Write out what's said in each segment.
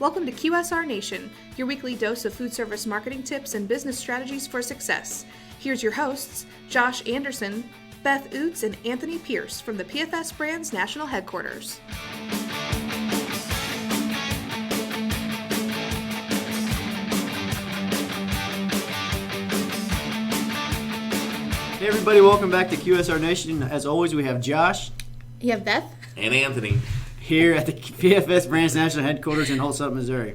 Welcome to QSR Nation, your weekly dose of food service marketing tips and business strategies for success. Here's your hosts, Josh Anderson, Beth Oots, and Anthony Pierce from the PFS Brands National Headquarters. Hey everybody, welcome back to QSR Nation. As always, we have Josh. You have Beth. And Anthony. Here at the PFS Brands National Headquarters in Holston, Missouri.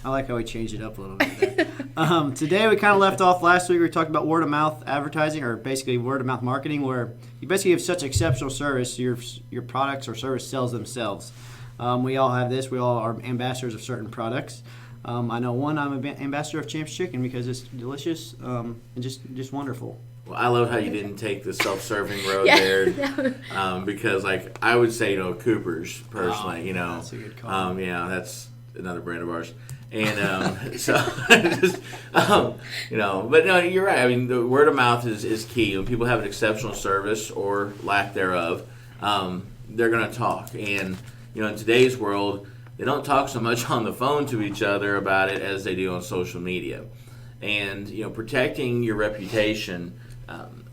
I like how we changed it up a little bit there. Today we kind of left off last week. We talked about word of mouth advertising, or basically word of mouth marketing, where you basically have such exceptional service, your products or service sells themselves. We all have this. We all are ambassadors of certain products. I know one, I'm an ambassador of Champs Chicken because it's delicious and just wonderful. Well, I love how you didn't take the self-serving road there, because, like, I would say, Cooper's personally, That's a good call. That's another brand of ours, and but no, you're right. I mean, the word of mouth is key. When people have an exceptional service or lack thereof, they're going to talk, and in today's world, they don't talk so much on the phone to each other about it as they do on social media, and protecting your reputation.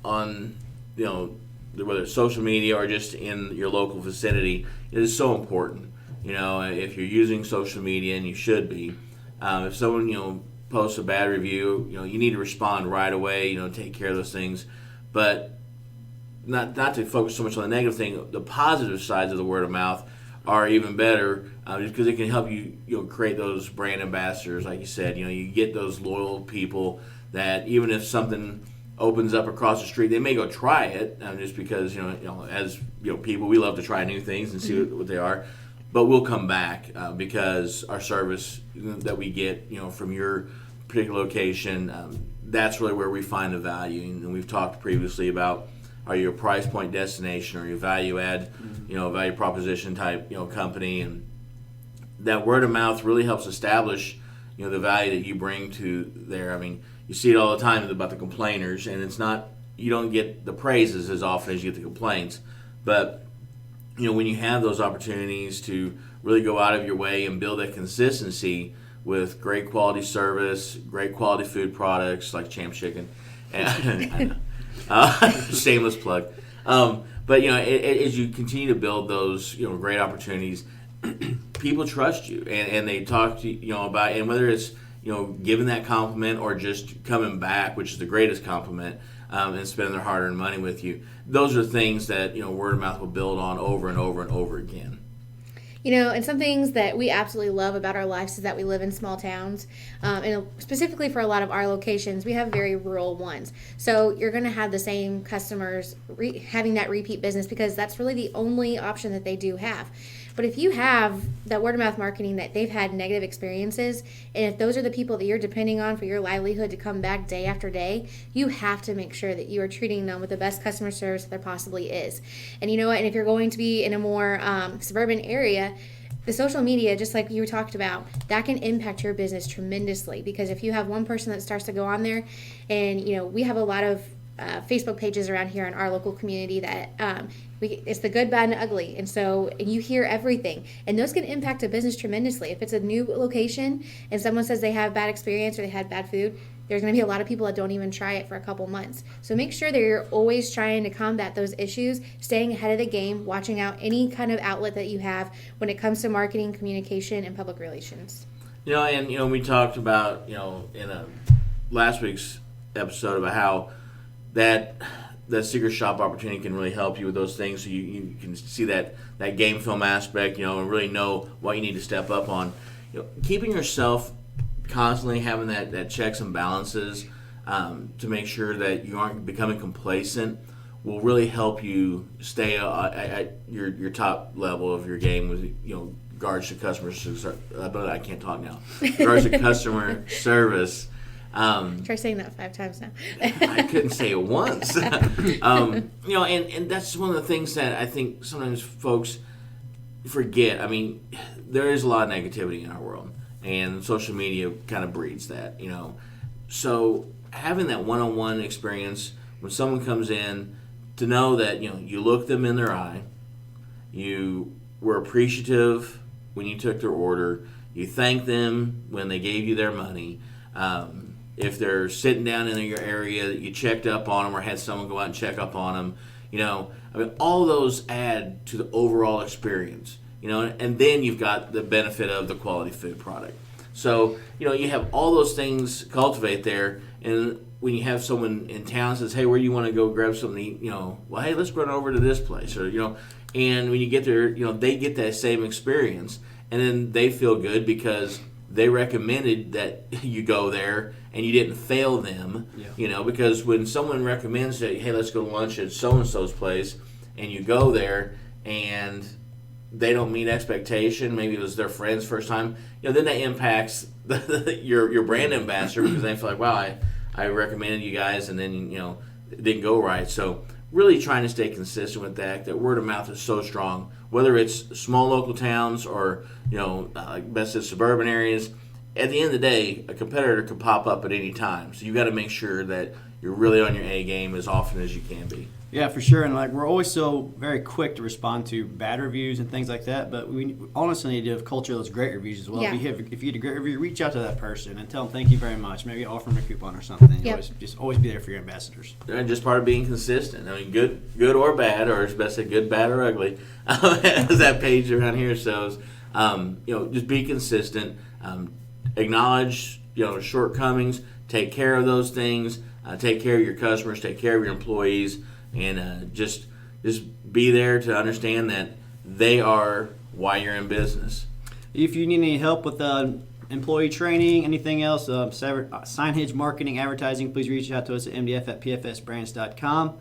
On whether it's social media or just in your local vicinity is so important. If you're using social media, and you should be, if someone posts a bad review, you need to respond right away. Take care of those things, but not to focus so much on the negative thing. The positive sides of the word of mouth are even better, just because it can help you create those brand ambassadors, like you said. You get those loyal people that even if something opens up across the street, they may go try it, just because as people, we love to try new things and see what they are, but we'll come back because our service that we get from your particular location, that's really where we find the value. And we've talked previously about, are you a price point destination, or you a value add value proposition type company, and that word of mouth really helps establish the value that you bring to there. I mean, you see it all the time about the complainers, and it's not, you don't get the praises as often as you get the complaints. But, when you have those opportunities to really go out of your way and build that consistency with great quality service, great quality food products like Champs Chicken, and shameless plug. But, as you continue to build those, great opportunities, people trust you, and they talk to you, about, and whether it's giving that compliment or just coming back, which is the greatest compliment, and spending their hard-earned money with you. Those are things that word of mouth will build on over and over and over again. And some things that we absolutely love about our lives is that we live in small towns, and specifically for a lot of our locations, we have very rural ones. So you're going to have the same customers having that repeat business, because that's really the only option that they do have. But if you have that word of mouth marketing that they've had negative experiences, and if those are the people that you're depending on for your livelihood to come back day after day, you have to make sure that you are treating them with the best customer service that there possibly is. And and if you're going to be in a more suburban area, the social media, just like you talked about, that can impact your business tremendously, because if you have one person that starts to go on there, and we have a lot of Facebook pages around here in our local community that it's the good, bad, and ugly, and you hear everything, and those can impact a business tremendously. If it's a new location and someone says they have bad experience or they had bad food, there's going to be a lot of people that don't even try it for a couple months. So make sure that you're always trying to combat those issues, staying ahead of the game, watching out any kind of outlet that you have when it comes to marketing, communication, and public relations. And we talked about in last week's episode about how that secret shop opportunity can really help you with those things, so you can see that game film aspect, and really know what you need to step up on. Keeping yourself constantly having that checks and balances to make sure that you aren't becoming complacent will really help you stay at your top level of your game with regards to customer service. I can't talk now. Regards to customer service. Try saying that 5 times now. I couldn't say it once. And that's one of the things that I think sometimes folks forget. I mean, there is a lot of negativity in our world, and social media kind of breeds that, So having that one-on-one experience when someone comes in, to know that, you look them in their eye, you were appreciative when you took their order, You thank them when they gave you their money. If they're sitting down in your area, you checked up on them or had someone go out and check up on them. All those add to the overall experience. And then you've got the benefit of the quality food product. So, you have all those things cultivate there, and when you have someone in town says, hey, where do you want to go grab something to eat? Well, hey, let's run over to this place. Or, and when you get there, they get that same experience, and then they feel good because they recommended that you go there and you didn't fail them. Yeah. Because when someone recommends that, hey, let's go to lunch at so-and-so's place, and you go there and they don't meet expectation, maybe it was their friend's first time, then that impacts your brand ambassador because they feel like, wow, I recommended you guys and then, it didn't go right. So really trying to stay consistent with that word of mouth is so strong, whether it's small local towns or, like best of suburban areas. At the end of the day, a competitor could pop up at any time. So you got to make sure that you're really on your A game as often as you can be. Yeah, for sure. And we're always so very quick to respond to bad reviews and things like that. But we honestly need to have culture those great reviews as well. Yeah. If you get a great review, reach out to that person and tell them thank you very much. Maybe offer them a coupon or something. Yep. Always be there for your ambassadors. And just part of being consistent. Good or bad, or it's best to say good, bad, or ugly, as that page around here shows. Just be consistent. Acknowledge shortcomings. Take care of those things. Take care of your customers. Take care of your employees. And just be there to understand that they are why you're in business. If you need any help with employee training, anything else, signage, marketing, advertising, please reach out to us at mdf@pfsbrands.com.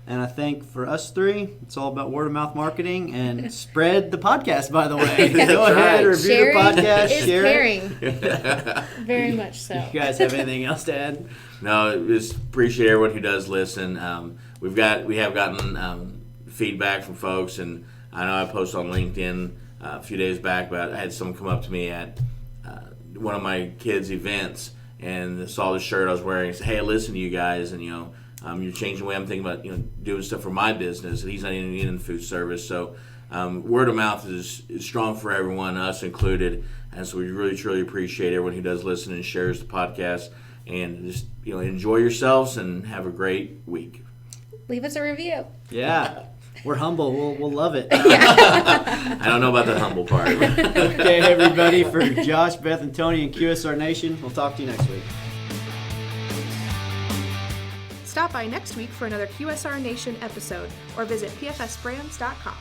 And I think for us three, it's all about word of mouth marketing and spread the podcast, by the way. Go ahead, review Sharing the podcast, is share caring. it. Very much so. You guys have anything else to add? No, just appreciate everyone who does listen. We have gotten feedback from folks, and I know I posted on LinkedIn a few days back, but I had someone come up to me at one of my kids' events and saw the shirt I was wearing and said, hey, I listen to you guys, and you're changing the way I'm thinking about doing stuff for my business, and he's not even in food service. So word of mouth is strong for everyone, us included, and so we really truly appreciate everyone who does listen and shares the podcast. And just enjoy yourselves and have a great week. Leave us a review. Yeah, we're humble. We'll love it. I don't know about the humble part. Okay, everybody, for Josh, Beth, and Tony and QSR Nation, we'll talk to you next week. Stop by next week for another QSR Nation episode or visit pfsbrands.com.